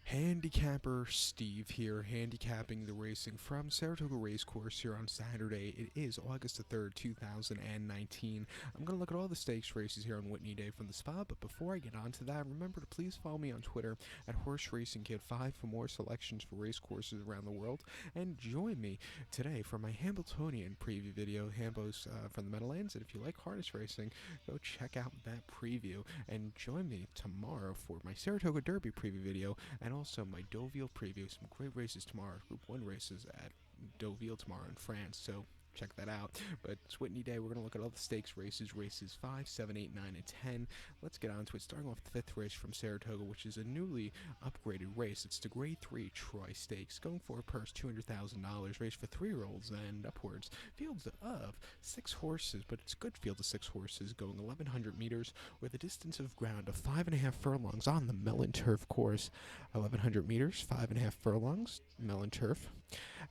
Handicapper Steve here, handicapping the racing from Saratoga Racecourse here on Saturday. It is August the 3rd, 2019. I'm going to look at all the stakes races here on Whitney Day from the spot, but before I get on to that, remember to please follow me on Twitter at Horse Racing Kid 5 for more selections for race courses around the world, and join me today for my Hambletonian preview video, Hambos from the Meadowlands, and if you like harness racing, go check out that preview, and join me tomorrow for my Saratoga Derby preview video, and also my Deauville preview. Some great races tomorrow. Group 1 races at Deauville tomorrow in France, so check that out. But it's Whitney Day. We're going to look at all the stakes races, races 5, 7, 8, 9, and 10. Let's get on to it, starting off the 5th race from Saratoga, which is a newly upgraded race. It's the Grade 3 Troy Stakes, going for a purse $200,000, race for 3-year-olds and upwards. Fields of 6 horses, but it's a good field of 6 horses, going 1,100 meters with a distance of ground of 5.5 furlongs on the Melon Turf course. 1,100 meters, 5.5 furlongs, Melon Turf.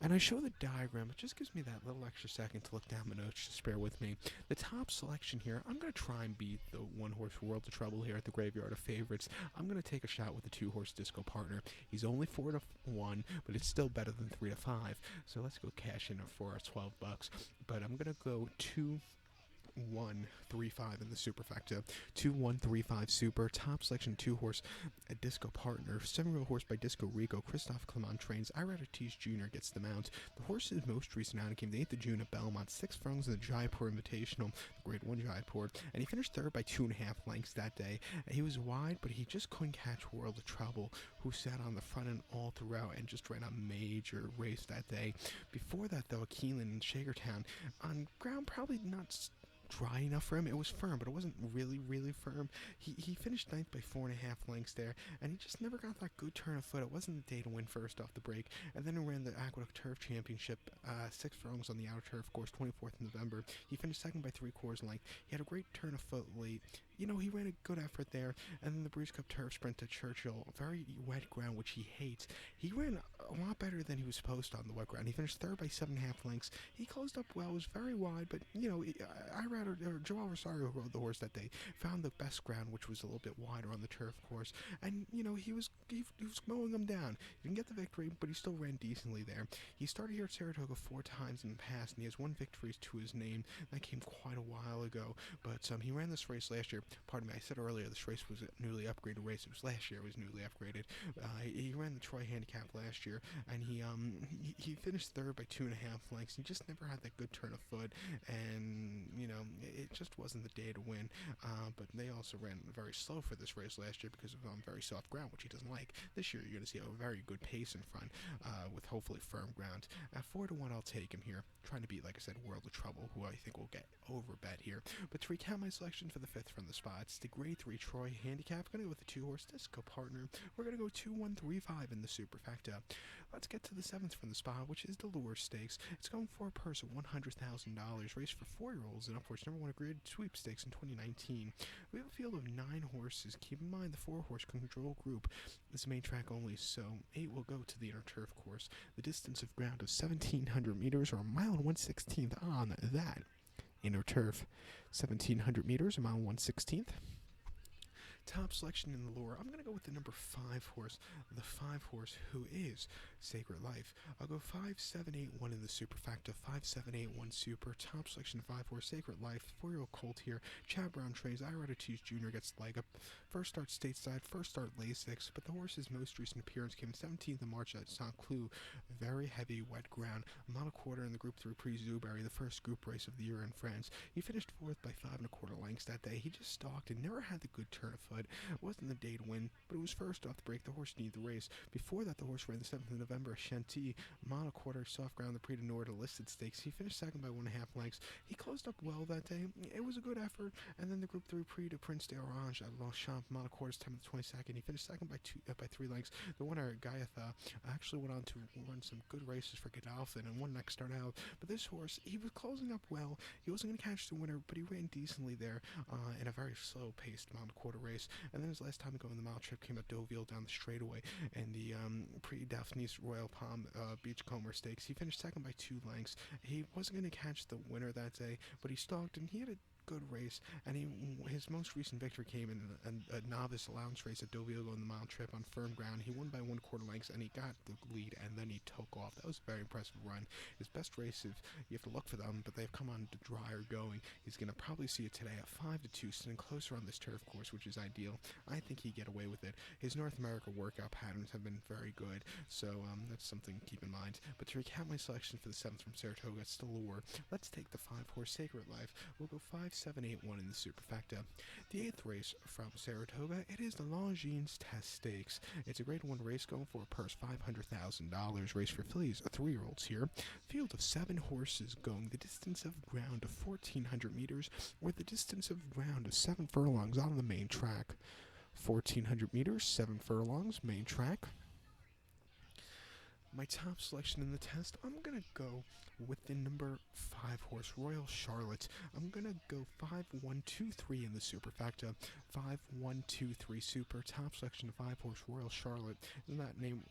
And I show the diagram. It just gives me that little extra second to look down my notes. Just bear with me. The top selection here, I'm going to try and beat the one-horse World of Trouble here at the Graveyard of Favorites. I'm going to take a shot with the 2-horse Disco Partner. He's only 4-1, but it's still better than 3-5. So let's go cash in for our $12. But I'm going to go 2-1-3-5 in the superfecta. 2-1-3-5 super. Top selection 2-horse a Disco Partner. 7-year-old horse by Disco Rico. Christophe Clement trains. Ira Ortiz Jr. gets the mount. The horse's most recent outing came the 8th of June at Belmont. 6 furlongs in the Jaipur Invitational, the Grade 1 Jaipur, and he finished 3rd by 2.5 lengths that day. He was wide, but he just couldn't catch World of Trouble, who sat on the front end all throughout and just ran a major race that day. Before that, though, Keelan and Shakertown on ground probably not dry enough for him. It was firm, but it wasn't really firm. He finished 9th by 4.5 lengths there, and he just never got that good turn of foot. It wasn't the day to win first off the break, and then he ran the Aqueduct Turf Championship, 6 furlongs on the outer turf course, 24th November. He finished 2nd by 3/4 length. He had a great turn of foot late. You know, he ran a good effort there, and then the Breeze Cup Turf Sprint to Churchill, very wet ground, which he hates. He ran a lot better than he was supposed to on the wet ground. He finished 3rd by 7.5 lengths. He closed up well, was very wide, but, you know, Joel Rosario, who rode the horse that day, found the best ground, which was a little bit wider on the turf course, and, you know, he was mowing him down. He didn't get the victory, but he still ran decently there. He started here at Saratoga 4 times in the past, and he has 1 victory to his name. That came quite a while ago, but he ran this race last year. Pardon me, I said earlier this race was a newly upgraded race. It was last year. It was newly upgraded. He ran the Troy Handicap last year, and he finished 3rd by 2.5 lengths. He just never had that good turn of foot, and, you know, it just wasn't the day to win. But they also ran very slow for this race last year because of very soft ground, which he doesn't like. This year, you're going to see a very good pace in front, with hopefully firm ground. At 4-1, I'll take him here. Trying to beat, like I said, World of Trouble, who I think will get overbet here. But to recap my selection for the 5th from the spots, the Grade 3 Troy Handicap. Going to go with the 2-horse Disco Partner. We're going to go 2-1-3-5 in the superfecta. Let's get to the 7th from the spot, which is the Lure Stakes. It's going for a purse of $100,000, race for 4-year-olds and upwards. Number 1 graded sweepstakes in 2019. We have a field of 9 horses. Keep in mind the 4-horse control group is main track only, so 8 will go to the inner turf course. The distance of ground is 1,700 meters, or 1.116 on that inner turf. 1,700 meters, 1.116. Top selection in the lure, I'm going to go with the number 5 horse, the 5 horse who is Sacred Life. I'll go 5-7-8-1 in the superfecta, 5-7-8-1 super. Top selection 5 horse, Sacred Life, 4-year-old colt here. Chad Brown trains. Ira Ortiz Jr. gets the leg up. First start stateside, first start Lasix, but the horse's most recent appearance came 17th of March at St. Cloud. Very heavy, wet ground. A mile quarter in the Group 3 Prix-Zouberry, the first group race of the year in France. He finished 4th by 5.25 lengths that day. He just stalked and never had the good turn of foot. It wasn't the day to win, but it was first off the break. The horse needed the race. Before that, the horse ran the 7th of November at Chantilly, mile quarter, soft ground, the Prix du Nord, a listed stakes. He finished 2nd by 1.5 lengths. He closed up well that day. It was a good effort. And then the Group 3 Prix de Prince d'Orange at Longchamp, mile quarters, time of the 22nd. He finished 2nd by 3 lengths. The winner, Gaiatha, actually went on to run some good races for Godolphin and won next start out. But this horse, he was closing up well. He wasn't going to catch the winner, but he ran decently there in a very slow-paced mile quarter race. And then his last time going the mile trip came at Deauville down the straightaway and the Prix Daphnis Royal Palm Beachcomber Stakes. He finished 2nd by 2 lengths. He wasn't going to catch the winner that day, but he stalked and he had a good race, and his most recent victory came in a novice allowance race at Deauville on the mile trip on firm ground. He won by 1/4 lengths, and he got the lead, and then he took off. That was a very impressive run. His best race, if you have to look for them, but they've come on to drier going. He's going to probably see it today at 5-2, sitting closer on this turf course, which is ideal. I think he'd get away with it. His North America workout patterns have been very good, so that's something to keep in mind. But to recap my selection for the 7th from Saratoga, it's the lure. Let's take the 5-horse Sacred Life. We'll go 5, 7, 8, 1 in the superfecta. The 8th race from Saratoga, it is the Longines Test Stakes. It's a Grade 1 race going for a purse $500,000. Race for fillies, 3-year-olds here. Field of 7 horses going the distance of ground of 1,400 meters or the distance of ground of 7 furlongs on the main track. 1,400 meters, 7 furlongs, main track. My top selection in the test, I'm going to go with the number 5 horse, Royal Charlotte. I'm going to go 5-1-2-3 in the superfecta. 5-1-2-3 super. Top selection, 5 horse, Royal Charlotte. Isn't that name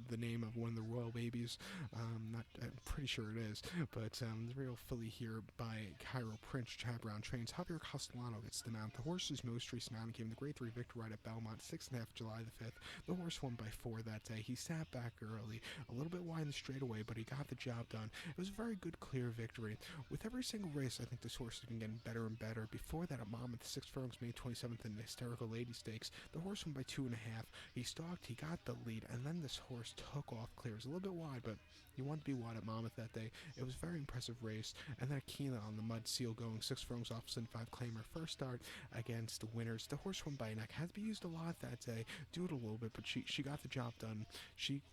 the name of one of the royal babies? I'm pretty sure it is. But the real filly here by Cairo Prince Chaperon trains. Javier Castellano gets the mount. The horse's most recent outing came the Grade 3 victory ride at Belmont, 6.5 July the 5th. The horse won by 4 that day. He sat back early, a little bit wide in the straightaway, but he got the job done. It was a very good, clear victory. With every single race, I think this horse has been getting better and better. Before that, at Monmouth, 6 furlongs, May 27th, in the Hysterical Lady Stakes, the horse won by 2.5. He stalked, he got the lead, and then this horse took off clear. It was a little bit wide, but you want to be wide at Monmouth that day. It was a very impressive race. And then Aquila on the Mud Seal going 6 furlongs off Sin 5 Claimer. First start against the winners. The horse won by a neck. Had to be used a lot that day. Do it a little bit, but she got the job done. She's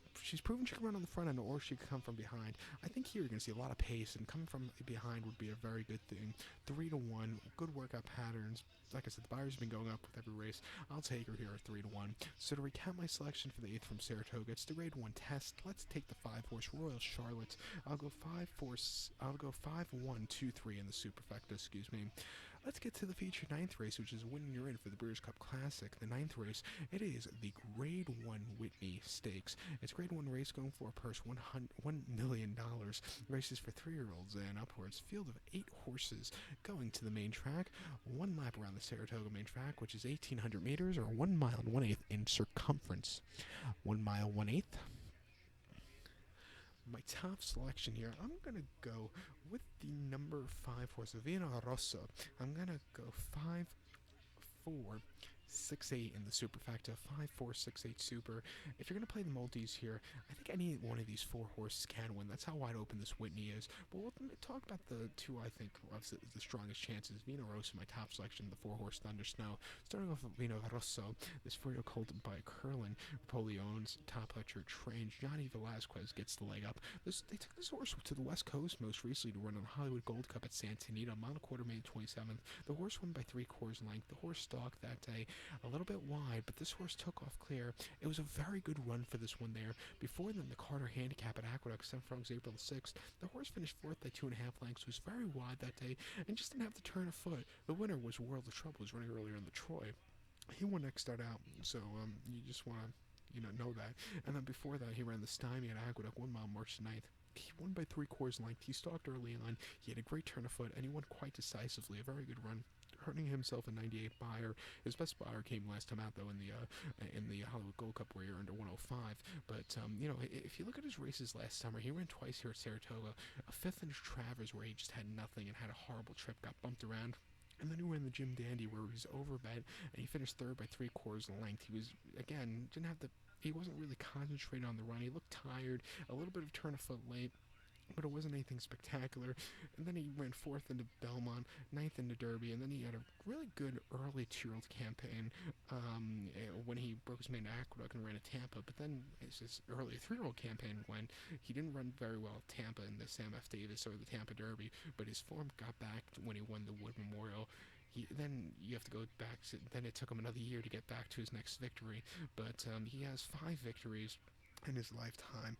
proven she can run on the front end, or she can come from behind. I think here you're going to see a lot of pace, and coming from behind would be a very good thing. 3-1, good workout patterns. Like I said, the buyers have been going up with every race. I'll take her here at 3-1. So to recap my selection for the 8th from Saratoga, it's the Grade 1 test. Let's take the 5 horse Royal Charlotte. I'll go 5-1-2-3 in the superfecta. Excuse me. Let's get to the featured 9th race, which is winning you're in for the Breeders' Cup Classic. The 9th race, it is the Grade 1 Whitney Stakes. It's Grade 1 race going for a purse $1 million. Races for 3-year-olds and upwards. Field of 8 horses going to the main track. 1 lap around the Saratoga main track, which is 1,800 meters, or 1 mile and 1/8 in circumference. 1 mile, 1/8. My top selection here, I'm going to go with the number 5 horse, Vino Rosso. I'm going to go 5-4-6-8 in the superfecta, 5-4-6-8 super. If you're going to play the multis here, I think any one of these 4 horses can win. That's how wide open this Whitney is. But we'll talk about the 2 I think have the strongest chances. Vino Rosso, my top selection, the 4 horse Thunder Snow. Starting off with Vino Rosso, this 4-year-old colt by Curlin Napoleon's top lecture trains. Johnny Velasquez gets the leg up. They took this horse to the West Coast most recently to run on Hollywood Gold Cup at Santa Anita, mile quarter, May 27th. The horse won by 3/4 length. The horse stalked that day a little bit wide, but this horse took off clear. It was a very good run for this one there. Before then, the Carter Handicap at Aqueduct, 7 furlongs, April 6th. The horse finished 4th by 2.5 lengths, was very wide that day, and just didn't have to turn a foot. The winner was World of Trouble, was running earlier in the Troy. He won next start out, so you just want to know that. And then before that, he ran the Stymie at Aqueduct, 1 mile, March 9th. He won by 3/4 length. He stalked early on. He had a great turn of foot, and he won quite decisively. A very good run, earning himself a 98 buyer. His best buyer came last time out, though, in the Hollywood Gold Cup, where he earned a 105. But if you look at his races last summer, he ran twice here at Saratoga. A 5th in Travers, where he just had nothing and had a horrible trip, got bumped around. And then he ran the Jim Dandy, where he was overbet, and he finished 3rd by 3/4 length. He was, again, he wasn't really concentrated on the run. He looked tired, a little bit of turn of foot late, but it wasn't anything spectacular. And then he ran 4th into Belmont, 9th into Derby, and then he had a really good early 2-year-old campaign when he broke his main Aqueduct and ran at Tampa. But then his early 3-year-old campaign went. He didn't run very well at Tampa in the Sam F. Davis or the Tampa Derby, but his form got back when he won the Wood Memorial. Then you have to go back. Then it took him another year to get back to his next victory. But he has 5 victories in his lifetime.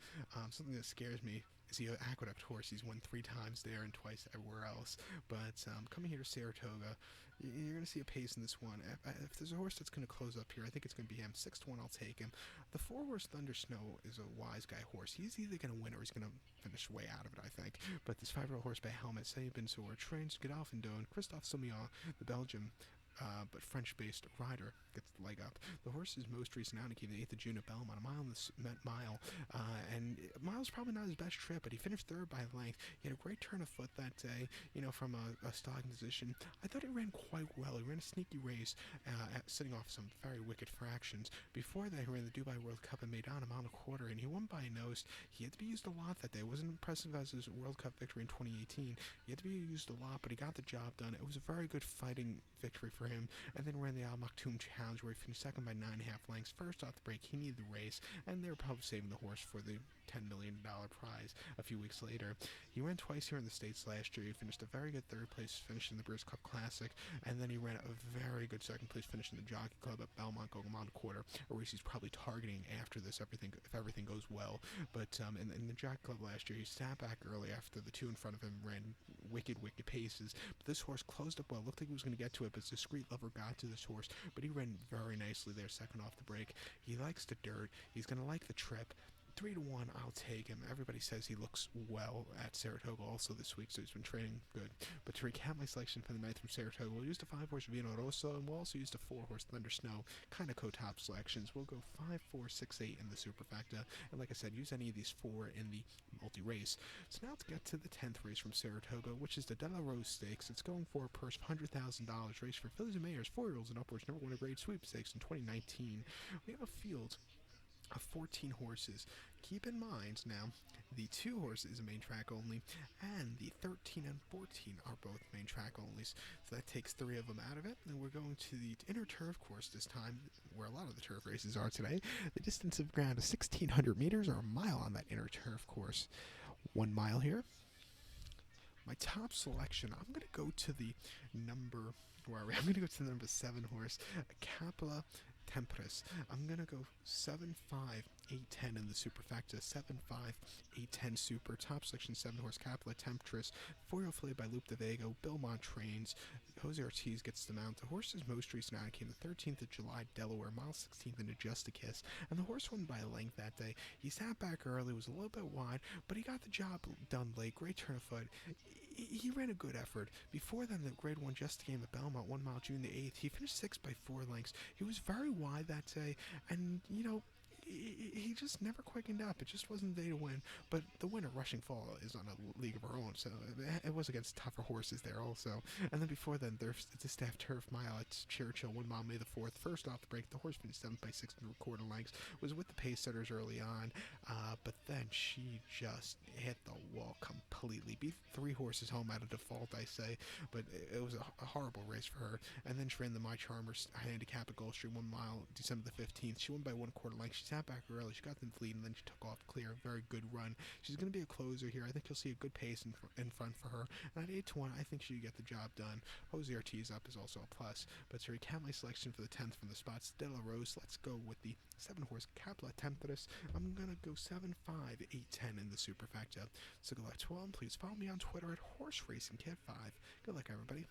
Something that scares me is he an aqueduct horse? He's won 3 times there and twice everywhere else. But coming here to Saratoga, you're going to see a pace in this one. If there's a horse that's going to close up here, I think it's going to be him. 6-1, I'll take him. The 4-horse Thunder Snow is a wise guy horse. He's either going to win or he's going to finish way out of it, I think. But this 5-year-old horse by Helmet, Sabin-Sour, trains Godolphin-Doan, Christophe Soumillon, the Belgian but French-based rider gets the leg up. The horse's most recent outing came the 8th of June at Belmont, a mile in the mile, and mile's probably not his best trip, but he finished third by length. He had a great turn of foot that day, from a stalking position. I thought he ran quite well. He ran a sneaky race, sitting off some very wicked fractions. Before that, he ran the Dubai World Cup and made on a mile and a quarter, and he won by a nose. He had to be used a lot that day. It wasn't impressive as his World Cup victory in 2018. He had to be used a lot, but he got the job done. It was a very good fighting victory for him, and then ran the Al Maktoum Challenge where he finished second by 9.5 lengths. First off the break, he needed the race, and they were probably saving the horse for the $10 million prize a few weeks later. He ran twice here in the States last year. He finished a very good third place finish in the British Cup Classic, and then he ran a very good second place finish in the Jockey Club at Belmont going a mile and a quarter, a race he's probably targeting after this, if everything goes well. But in the Jockey Club last year, he sat back early after the two in front of him ran wicked paces. But this horse closed up well. Looked like he was going to get to it, but his discreet lover got to this horse. But he ran very nicely there, second off the break. He likes the dirt. He's going to like the trip. 3-1, I'll take him. Everybody says he looks well at Saratoga also this week, so he's been training good. But to recap my selection for the night from Saratoga, we'll use the 5-horse Vino Rosso, and we'll also use the 4-horse Thunder Snow, kind of co-top selections. We'll go 5, 4, 6, 8 in the superfecta, and like I said, use any of these 4 in the multi-race. So now let's get to the 10th race from Saratoga, which is the De La Rose Stakes. It's going for a purse of $100,000, race for fillies and mares, 4-year-olds and upwards, never won a grade sweepstakes in 2019. We have a field of 14 horses. Keep in mind now, the 2 horses is a main track only, and the 13 and 14 are both main track onlys. So that takes 3 of them out of it, and we're going to the inner turf course this time, where a lot of the turf races are today. The distance of ground is 1,600 meters, or a mile on that inner turf course. 1 mile here. My top selection, I'm going to go to the number, where are we? I'm going to go to the number 7 horse, Capella Temptress. I'm going to go 7, 5, 8, 10 in the superfecta. 7, 5, 8, 10 super. Top selection 7 horse Capella Temptress. 4-year-old filly by Loop de Vega. Belmont trains. Jose Ortiz gets the mount. The horse's most recent outing came the 13th of July, Delaware, mile 16th into Just a Kiss. And the horse won by a length that day. He sat back early, was a little bit wide, but he got the job done late. Great turn of foot. He ran a good effort. Before then, the grade 1 Just Game at Belmont, 1 mile, June the 8th. He finished 6th by 4 lengths. He was very wide that day, and, he just never quickened up. It just wasn't the day to win. But the winner, Rushing Fall, is on a league of her own, so it was against tougher horses there also. And then before then, there's the staff turf mile at Churchill, 1 mile, May the 4th. First off the break, the horse finished 7th by 6 quarter lengths. Was with the pace setters early on, but then she just hit the wall completely. Beat 3 horses home out of default, I say, but it was a horrible race for her. And then she ran the My Charmer handicap at Gulf Street, 1 mile, December the 15th. She won by 1 quarter length. She sat back early. She got them lead, and then she took off clear. Very good run. She's going to be a closer here. I think you'll see a good pace in front for her. And at 8-1, I think she'll get the job done. Jose Ortiz up is also a plus. But to recap my selection for the 10th from the spots, De La Rose, let's go with the 7-horse Capella Temptress. I'm going to go 7, 5, 8, 10 in the superfecta. So good luck to all. Please follow me on Twitter at HorseRacingKid5. Good luck, everybody.